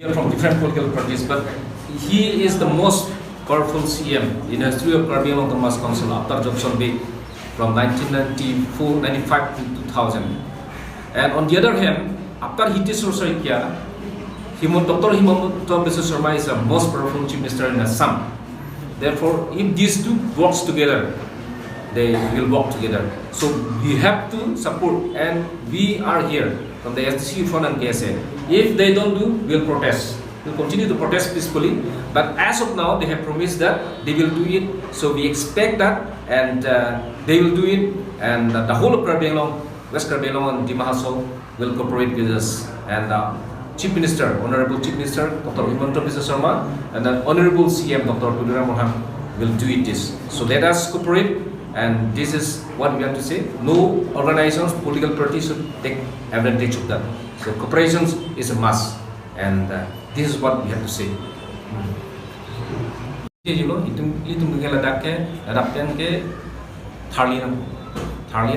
from different political parties, but he is the most powerful CM in the history of Karbi Anglong Autonomous Council after Johnson Bay from 1994, 95 to 2000. And on the other hand, after Hitesh Rosaikia, Dr. Himanta Biswa Sarma is the most powerful chief minister in Assam. Therefore, if these two works together, they will work together. So we have to support, and we are here from the ASDC front and KSA. If they don't do, we'll protest. We'll continue to protest peacefully. But as of now, they have promised that they will do it. So we expect that, and they will do it. And the whole of Karbi Anglong, West Karbi Anglong and Dima Hasao will cooperate with us. And Chief Minister, Honorable Chief Minister, Dr. Himanta Biswa Sarma, and the Honorable CM, Dr. Tudura Mohan, will do it this. So let us cooperate. And this is what we have to say. No organizations, political parties should take advantage of that. So cooperation is a must, and this is what we have to say. You know, itu mungkin ledaknya, adaptan ke Tharli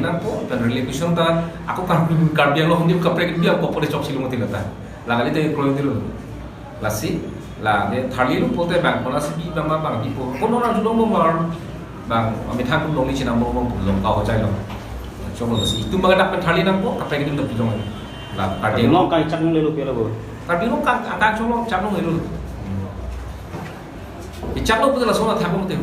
nangko, dan relation ta, aku Karbi Anglong hindi kapre dia aku boleh cok silung mati lata. Lagali tu kalau itu lasi, lah dia Tharli lu pote bang, kalau sih bang bang ibu, kalau orang jual mau bang, kami thang pun longni cina mau belum kau cai long. Coba sih, itu mengadap Tharli nangko, kapre kita tu pilong. Lah Karbi Anglong kai cak nung lelu pera bo. Karbi Anglong kan, angkat colong cak nung lelu. Cak lu betul lah, soalnya thang pun tu.